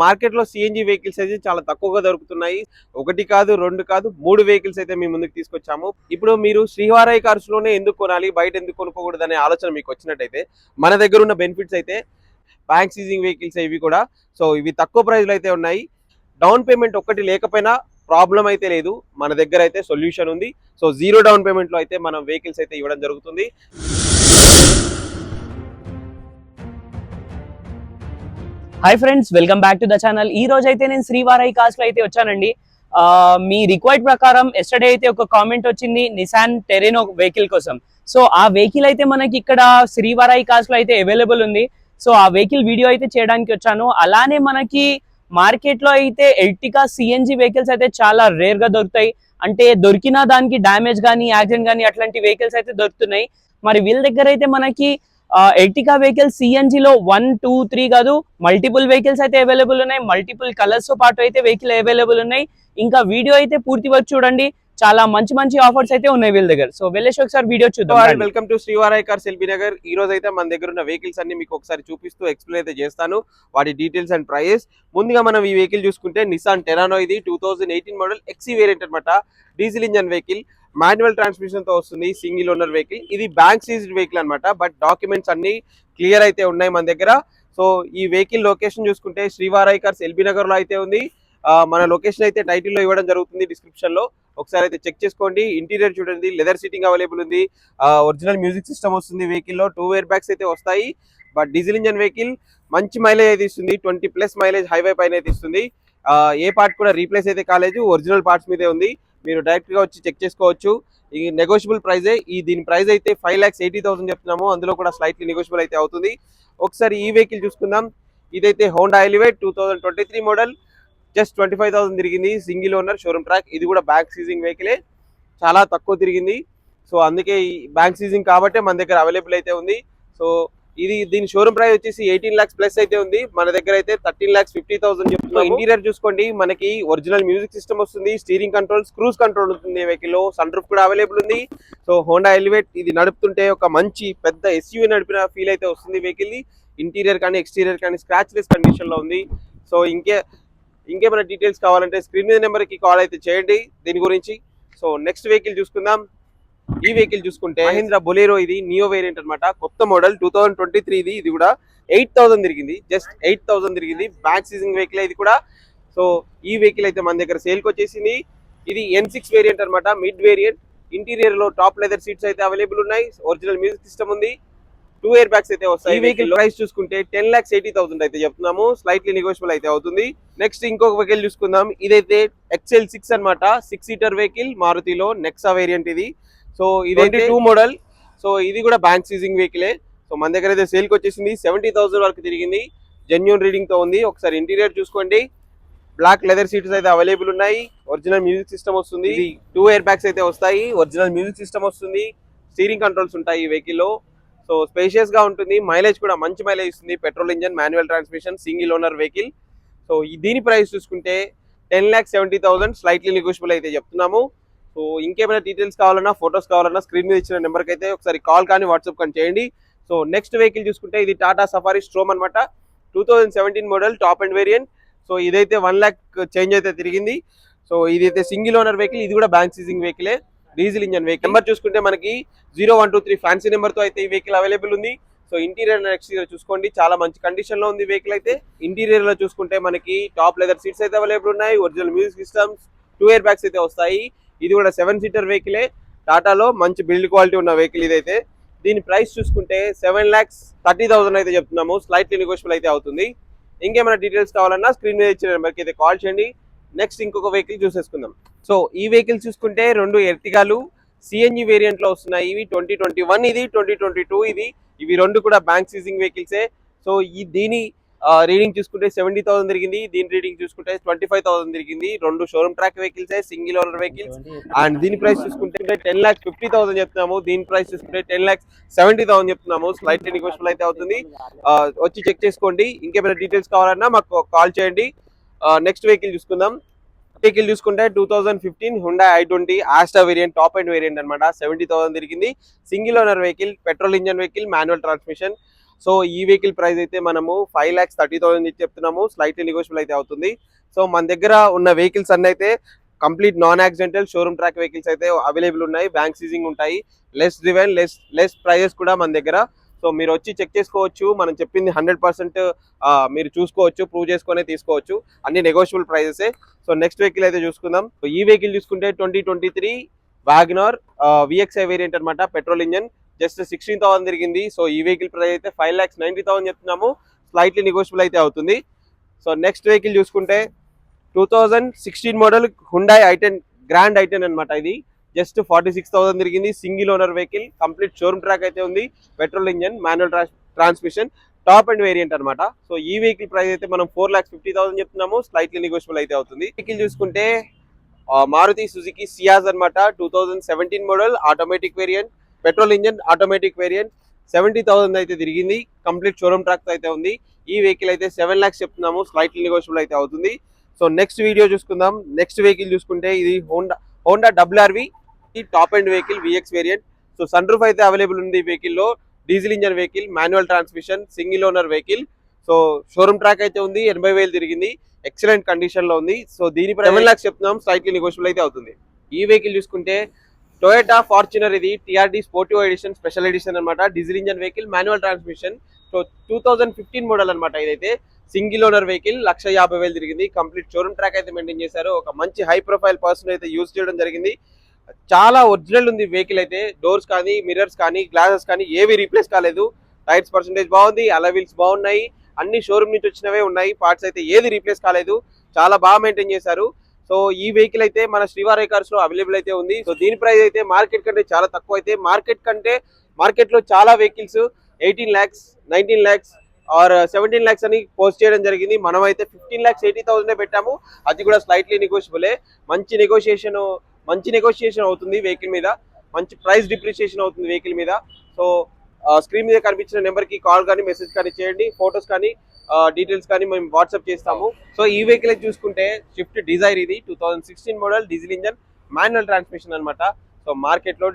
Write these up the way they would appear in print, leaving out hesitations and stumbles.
Market లో CNG vehicles అయితే చాలా తక్కువగా దొరుకుతున్నాయి. ఒకటి కాదు, రెండు కాదు, 3 వెహికల్స్ అయితే మీ ముందుకు తీసుకొచ్చాము. ఇప్పుడు మీరు శ్రీవారయ్య కార్స్ లోనే ఎందుకు కొనాలి, బయట ఎందుకు కొనుక్కోకూడదు అనే ఆలోచన మీకు వచ్చినట్టయితే మన దగ్గర ఉన్న బెనిఫిట్స్ అయితే బ్యాంక్ సీజింగ్ వెహికల్స్ ఇవి కూడా. సో ఇవి తక్కువ ప్రైస్ లో అయితే ఉన్నాయి. డౌన్ పేమెంట్ ఒక్కటి లేకపోయినా ప్రాబ్లం అయితే లేదు, మన దగ్గర అయితే సొల్యూషన్ ఉంది. సో 0 డౌన్ పేమెంట్ లో అయితే మనం వెహికల్స్ అయితే ఇవ్వడం జరుగుతుంది. Hi friends, welcome back to the channel. ఈ రోజు అయితే నేను శ్రీవారయ్య కార్స్ లో అయితే వచ్చానండి. మీ రిక్వైర్డ్ ప్రకారం ఎస్టర్డే అయితే ఒక కామెంట్ వచ్చింది నిసాన్ టెరెనో వెహికల్ కోసం. సో ఆ వెహికల్ అయితే మనకి ఇక్కడ శ్రీవారయ్య కార్స్ లో అయితే అవైలబుల్ ఉంది. సో ఆ వెహికల్ వీడియో అయితే చేయడానికి వచ్చాను. అలానే మనకి మార్కెట్ లో అయితే ఎర్టిగా సిఎన్జి వెహికల్స్ అయితే చాలా రేర్ గా దొరుకుతాయి. అంటే దొరికిన దానికి డ్యామేజ్ కానీ యాక్సిడెంట్ కానీ అట్లాంటి వెహికల్స్ అయితే దొరుకుతున్నాయి. మరి వీళ్ళ దగ్గర అయితే మనకి ఎర్టిగా వెహికల్ సిఎన్జి లో 1, 2, 3 కాదు, మల్టిపుల్ వెహికల్స్ అయితే అవైలబుల్ ఉన్నాయి. మల్టిపుల్ కలర్స్ తో పాటు అయితే వెహికల్ అవైలబుల్ ఉన్నాయి. ఇంకా వీడియో అయితే పూర్తి వరకు చూడండి, చాలా మంచి మంచి ఆఫర్స్ అయితే ఉన్నాయి వీళ్ళ దగ్గర. సో వెళ్ళేసి ఒకసారి వీడియో చూద్దాం. Welcome to Srivarayya cars LB Nagar. ఈ రోజు అయితే మన దగ్గర ఉన్న వెహికల్స్ అన్ని మీకు ఒకసారి చూపిస్తూ ఎక్స్ప్లెయిన్ అయితే చేస్తాను, వాటి డీటెయిల్స్ అండ్ ప్రైస్. ముందుగా మనం ఈ వెహికల్ చూసుకుంటే నిసాన్ టెరానో, ఇది 2018 మోడల్ ఎక్సీ వేరియంట్ అనమాట. Diesel engine vehicle, manual transmission తో వస్తుంది, సింగిల్ ఓనర్ వెహికల్. ఇది బ్యాంక్ సీజ్డ్ వెహికల్ అనమాట, బట్ డాక్యుమెంట్స్ అన్ని క్లియర్ అయితే ఉన్నాయి మన దగ్గర. సో ఈ వెహికల్ లొకేషన్ చూసుకుంటే శ్రీవారయ్య కార్స్ ఎల్బీ నగర్ లో అయితే ఉంది. మన లొకేషన్ అయితే టైటిల్ లో ఇవ్వడం జరుగుతుంది, డిస్క్రిప్షన్ లో ఒకసారి అయితే చెక్ చేసుకోండి. ఇంటీరియర్ చూడండి, లెదర్ సీటింగ్ అవైలబుల్ ఉంది, ఒరిజినల్ మ్యూజిక్ సిస్టమ్ వస్తుంది వెహికల్ లో, 2 ఎయిర్ బ్యాగ్స్ అయితే వస్తాయి. బట్ డీజిల్ ఇంజన్ వెహికల్ మంచి మైలేజ్ అయితే ఇస్తుంది, 20+ మైలేజ్ హైవే పైన అయితే ఇస్తుంది. ఏ పార్ట్ కూడా రీప్లేస్ అయితే కాలేదు, ఒరిజినల్ పార్ట్స్ మీదే ఉంది. మీరు డైరెక్ట్ గా వచ్చి చెక్ చేసుకోవచ్చు. ఈ నెగోషియబుల్ ప్రైజే, దీని ప్రైస్ అయితే 5,80,000 చెప్తున్నాము. అందులో కూడా స్లైట్లీ నెగోషియబుల్ అయితే అవుతుంది. ఒకసారి ఈ వెహికల్ చూసుకుందాం. ఇదైతే హోండా ఎలివేట్ 2023 మోడల్, జస్ట్ 25,000 తిరిగింది, సింగిల్ ఓనర్, షోరూమ్ ట్రాక్. ఇది కూడా బ్యాంక్ సీజింగ్ వెహికలే, చాలా తక్కువ తిరిగింది. సో అందుకే ఈ బ్యాంక్ సీజింగ్ కాబట్టి మన దగ్గర అవైలబుల్ అయితే ఉంది. సో దీని షోరూమ్ ప్రైస్ వచ్చేసి 18 lakhs ప్లస్ అయితే ఉంది, మన దగ్గర అయితే 13,50,000 చెప్తున్నాం. ఇంటీరియర్ చూసుకోండి, మనకి ఒరిజినల్ మ్యూజిక్ సిస్టమ్ వస్తుంది, స్టీరింగ్ కంట్రోల్, క్రూజ్ కంట్రోల్ ఉంటుంది వెహికల్ లో, సన్ రూఫ్ కూడా అవైలబుల్ ఉంది. సో హోండా ఎలివేట్ ఇది నడుపుతుంటే ఒక మంచి పెద్ద ఎస్యూవీ నడిపిన ఫీల్ అయితే వస్తుంది వెహికల్ ని. ఇంటీరియర్ కానీ ఎక్స్టీరియర్ కానీ స్క్రాచ్ లెస్ కండిషన్ లో ఉంది. సో ఇంకేమైనా డీటెయిల్స్ కావాలంటే స్క్రీన్ మీద నెంబర్ కి కాల్ అయితే చేయండి దీని గురించి. సో నెక్స్ట్ వెహికల్ చూసుకుందాం. ఈ వెహికల్ చూసుకుంటే మహీంద్రా బొలేరో, ఇది నియో వేరియంట్ అనమాట, కొత్త మోడల్ 2023. ఇది కూడా 8,000 తిరిగింది, జస్ట్ 8,000 తిరిగింది, బ్యాంక్ సీజింగ్ వెహికల్ ఇది కూడా. సో ఈ వెహికల్ అయితే మన దగ్గర సేల్ కి వచ్చేసింది. ఇది N6 వేరియంట్ అనమాట, మిడ్ వేరియంట్. ఇంటీరియర్ లో టాప్ లెదర్ సీట్స్ అయితే అవైలబుల్ ఉన్నాయి, ఒరిజినల్ మ్యూజిక్ సిస్టమ్ ఉంది, 2 ఎయిర్ బ్యాగ్స్ అయితే వస్తాయి. ఈ వెహికల్ ప్రైస్ చూసుకుంటే 10,80,000 అయితే చెప్తున్నాము, స్లైట్లీ నెగోషియబుల్ అయితే అవుతుంది. నెక్స్ట్ ఇంకొక వెహికల్ చూసుకుందాం. ఇదైతే XL6 అనమాట, 6 సీటర్ వెహికల్, మారుతిలో నెక్సా వేరియంట్ ఇది. సో ఇదైతే 2 మోడల్. సో ఇది కూడా బ్యాంక్ సీజింగ్ వెహికలే. సో మన దగ్గర అయితే సేల్ కి వచ్చేసింది, 70,000 వరకు తిరిగింది, జెన్యూన్ రీడింగ్ తో ఉంది. ఒకసారి ఇంటీరియర్ చూసుకోండి, బ్లాక్ లెదర్ సీట్స్ అయితే అవైలబుల్ ఉన్నాయి, ఒరిజినల్ మ్యూజిక్ సిస్టమ్ వస్తుంది, 2 ఎయిర్ బ్యాగ్స్ అయితే వస్తాయి, ఒరిజినల్ మ్యూజిక్ సిస్టమ్ వస్తుంది, స్టీరింగ్ కంట్రోల్స్ ఉంటాయి ఈ వెహికల్ లో. సో స్పేషియస్ గా ఉంటుంది, మైలేజ్ కూడా మంచి మైలేజ్ ఇస్తుంది, petrol engine, manual transmission, single owner vehicle. So దీని ప్రైస్ చూసుకుంటే 10,70,000, స్లైట్లీ నెగోషియబుల్ అయితే చెప్తున్నాము. సో ఇంకేమైనా డీటెయిల్స్ కావాలన్నా, ఫొటోస్ కావాలన్నా స్క్రీన్ మీద ఇచ్చిన నెంబర్కి అయితే ఒకసారి కాల్ కానీ వాట్సాప్ కానీ చేయండి. సో నెక్స్ట్ వెహికల్ చూసుకుంటే ఇది టాటా సఫారీ స్ట్రోమ్ అనమాట, 2017 model, top and variant. So ఇదైతే 1 lakh చేంజ్ అయితే తిరిగింది. సో ఇదైతే సింగిల్ ఓనర్ వెహికల్, ఇది కూడా బ్యాంక్ సీజింగ్ వెహికలే, డీజిల్ ఇంజన్ వెహికల్. నెంబర్ చూసుకుంటే మనకి 0123 ఫ్యాన్సీ నెంబర్ తో అయితే ఈ వెహికల్ అవైలబుల్ ఉంది. సో ఇంటీరియర్ అండ్ ఎక్స్టీరియర్ చూసుకోండి, చాలా మంచి కండిషన్ లో ఉంది వెహికల్ అయితే. ఇంటీరియర్ లో చూసుకుంటే మనకి టాప్ లెదర్ సీట్స్ అయితే అవైలబుల్ ఉన్నాయి, original music systems, 2 air bags అయితే వస్తాయి. ఇది కూడా 7 సీటర్ వెహికలే, టాటాలో మంచి బిల్డ్ క్వాలిటీ ఉన్న వెహికల్ ఇదైతే. దీని ప్రైస్ చూసుకుంటే 7,30,000 అయితే చెప్తున్నాము, స్లైట్లీ నెగోషియబుల్ అయితే అవుతుంది. ఇంకేమైనా డీటెయిల్స్ కావాలన్నా స్క్రీన్ మీద ఇచ్చిన నెంబర్కి అయితే కాల్ చేయండి. నెక్స్ట్ ఇంకొక వెహికల్ చూసేసుకుందాం. సో ఈ వెహికల్ చూసుకుంటే 2 ఎర్టిగాలు సిఎన్జి వేరియంట్ లో వస్తున్నాయి. ఇవి 2021, ఇది 2022 ఇది. ఇవి 2 కూడా బ్యాంక్ సీజింగ్ వెహికల్సే. సో దీని రీడింగ్ చూసుకుంటే 70,000 తిరిగింది, దీని రీడింగ్ చూసుకుంటే 25,000 తిరిగింది. 2 showroom track vehicles, single owner vehicles. And దీని ప్రైస్ చూసుకుంటే 10,50,000 చెప్తున్నాము, దీని ప్రైస్ చూసుకుంటే 10,70,000 చెప్తున్నాము, స్లైట్లీ నెగోషియబుల్ అయితే అవుతుంది. వచ్చి చెక్ చేసుకోండి. ఇంకేమైనా డీటెయిల్స్ కావాలన్నా మాకు కాల్ చేయండి. నెక్స్ట్ వెహికల్ చూసుకుందాం. వెహికల్ చూసుకుంటే 2015 Honda i20 Asta variant, top and variant అనమాట, 70,000 తిరిగింది, single owner vehicle, petrol engine vehicle, manual transmission. So ఈ వెహికల్ ప్రైస్ అయితే మనము 5,30,000 చెప్తున్నాము, స్లైట్లీ నెగోషియబుల్ అయితే అవుతుంది. సో మన దగ్గర ఉన్న వెహికల్స్ అన్ని అయితే complete non accidental showroom track vehicles అయితే అవైలబుల్ ఉన్నాయి. బ్యాంక్ సీజింగ్ ఉంటాయి, లెస్ డ్రివెన్, లెస్ ప్రైజెస్ కూడా మన దగ్గర. సో మీరు వచ్చి చెక్ చేసుకోవచ్చు, మనం చెప్పింది 100% మీరు చూసుకోవచ్చు, ప్రూవ్ చేసుకొని తీసుకోవచ్చు. అన్ని నెగోషియబుల్ ప్రైజెసే. సో నెక్స్ట్ వెహికల్ అయితే చూసుకుందాం. సో ఈ వెహికల్ చూసుకుంటే 2023 వ్యాగనార్ విఎక్స్ఐ వేరియంట్ అనమాట, పెట్రోల్ ఇంజన్, జస్ట్ 16,000 తిరిగింది. సో ఈ వెహికల్ ప్రైస్ అయితే 5,90,000 చెప్తున్నాము, స్లైట్లీ నెగోషియబుల్ అయితే అవుతుంది. సో నెక్స్ట్ వెహికల్ చూసుకుంటే 2016 model Hyundai i10 grand i10 అనమాట. ఇది జస్ట్ 46,000 తిరిగింది, single owner vehicle, complete showroom track అయితే ఉంది, petrol engine, manual transmission, top and variant అనమాట. సో ఈ వెహికల్ ప్రైస్ అయితే మనం 4,50,000 చెప్తున్నాము, స్లైట్లీ నెగోషియబుల్ అయితే అవుతుంది. వెహికల్ చూసుకుంటే మారుతి సుజుకి సియాజ్ అనమాట, 2017 model, automatic variant, petrol engine, automatic variant, 70,000 అయితే తిరిగింది, కంప్లీట్ షోరూమ్ ట్రాక్ అయితే ఉంది. ఈ వెహికల్ అయితే 7 lakhs చెప్తున్నాము, స్లైట్లీ నెగోషియబుల్ అయితే అవుతుంది. సో నెక్స్ట్ వీడియో చూసుకుందాం. నెక్స్ట్ వెహికల్ చూసుకుంటే ఇది Honda WRV top and vehicle, VX variant. So sunroof అయితే అవైలబుల్ ఉంది ఈ వెహికల్ లో, diesel engine vehicle, manual transmission, single owner vehicle. So showroom track అయితే ఉంది, 80,000 తిరిగింది, ఎక్సలెంట్ కండిషన్ లో ఉంది. సో దీని 7 lakhs చెప్తున్నాం, స్లైట్లీ నెగోషియబుల్ అయితే అవుతుంది. ఈ వెహికల్ చూసుకుంటే టొయోటా ఫార్చునర్, ఇది TRD sportive edition, special edition అనమాట, diesel engine vehicle, manual transmission. So 2015 model అనమాట, ఇదైతే సింగిల్ ఓనర్ వెహికల్, 1,50,000 తిరిగింది, కంప్లీట్ షోరూమ్ ట్రాక్ అయితే మెయింటైన్ చేశారు. ఒక మంచి హై ప్రొఫైల్ పర్సన్ అయితే యూజ్ చేయడం జరిగింది. చాలా ఒరిజినల్ ఉంది వెహికల్ అయితే, డోర్స్ కానీ, మిర్రర్స్ కానీ, గ్లాసెస్ కానీ ఏవి రీప్లేస్ కాలేదు. టైర్స్ పర్సెంటేజ్ బాగుంది, అలవీల్స్ బాగున్నాయి, అన్ని షోరూమ్ నుంచి వచ్చినవే ఉన్నాయి, పార్ట్స్ అయితే ఏది రీప్లేస్ కాలేదు, చాలా బాగా మెయింటైన్ చేశారు. సో ఈ వెహికల్ అయితే మన శ్రీవారి కార్స్ లో అవైలబుల్ అయితే ఉంది. సో దీని ప్రైస్ అయితే మార్కెట్ కంటే చాలా తక్కువ. అయితే మార్కెట్ లో చాలా vehicles 18 lakhs, 19 lakhs or 17 lakhs అని పోస్ట్ చేయడం జరిగింది. మనం అయితే 15,80,000 పెట్టాము, అది కూడా స్లైట్లీ నెగోషియబులే. మంచి నెగోషియేషన్ అవుతుంది వెహికల్ మీద, మంచి ప్రైస్ డిప్రిషియేషన్ అవుతుంది వెహికల్ మీద. సో స్క్రీన్ మీద కనిపించిన నెంబర్ కి కాల్ కానీ, మెసేజ్ కానీ చేయండి, ఫొటోస్ కానీ, డీటెయిల్స్ కానీ మేము వాట్సాప్ చేస్తాము. సో ఈ వెహికల్ చూసుకుంటే స్విఫ్ట్ డిజైర్, ఇది 2016 model, diesel engine, manual transmission అనమాట. సో మార్కెట్ లో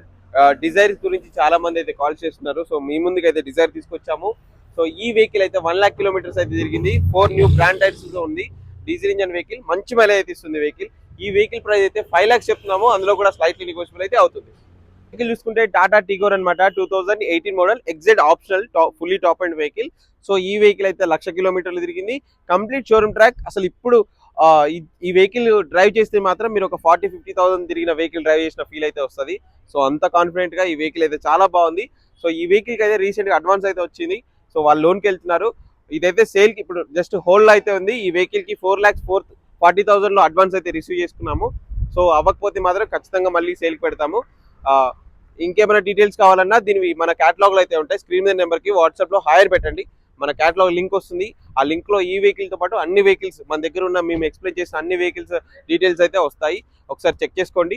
డిజైర్ గురించి చాలా మంది అయితే కాల్ చేస్తున్నారు. సో మీ ముందుకు అయితే డిజైర్ తీసుకొచ్చాము. సో ఈ వెహికల్ అయితే 1 lakh kilometers అయితే తిరిగింది, 4 న్యూ బ్రాండ్ టైర్స్ ఉంది, డీజిల్ ఇంజన్ వెహికల్, మంచి మైలేజ్ అయితే ఇస్తుంది వెహికల్. ఈ వెహికల్ ప్రైస్ అయితే 5 lakhs చెప్తున్నాము, అందులో కూడా స్లైట్లీ నెగోషియబుల్ అయితే అవుతుంది. వెహికల్ చూసుకుంటే టాటా టిగోర్ అనమాట, 2018 model, XZ optional, fully top and vehicle. So ఈ వెహికల్ అయితే 1,00,000 kilometers తిరిగింది, కంప్లీట్ షోరూమ్ ట్రాక్. అసలు ఇప్పుడు ఈ వెహికల్ డ్రైవ్ చేస్తే మాత్రం మీరు ఒక 40,000-50,000 తిరిగిన వెహికల్ డ్రైవ్ చేసిన ఫీల్ అయితే వస్తుంది. సో అంత కాన్ఫిడెంట్ గా ఈ వెహికల్ అయితే చాలా బాగుంది. సో ఈ వెహికల్ కి అయితే రీసెంట్ గా అడ్వాన్స్ అయితే వచ్చింది, సో వాళ్ళు లోన్కి వెళ్తున్నారు. ఇదైతే సేల్ కి ఇప్పుడు జస్ట్ హోల్డ్ అయితే ఉంది. ఈ వెహికల్ కి 4,40,000 లో అడ్వాన్స్ అయితే రిసీవ్ చేసుకున్నాము. సో అవ్వకపోతే మాత్రం ఖచ్చితంగా మళ్ళీ సేల్ కి పెడతాము. ఇంకేమైనా డీటెయిల్స్ కావాలన్నా దీనివి మన క్యాటలాగ్ లో అయితే ఉంటాయి, స్క్రీన్ మీద నెంబర్ కి వాట్సాప్ లో హైర్ పెట్టండి, మన క్యాటలాగ్ లింక్ వస్తుంది. ఆ లింక్ లో ఈ వెహికల్ తో పాటు అన్ని వెహికల్స్ మన దగ్గర ఉన్న మేము ఎక్స్ప్లెయిన్ చేసిన అన్ని వెహికల్స్ డీటెయిల్స్ అయితే వస్తాయి, ఒకసారి చెక్ చేసుకోండి.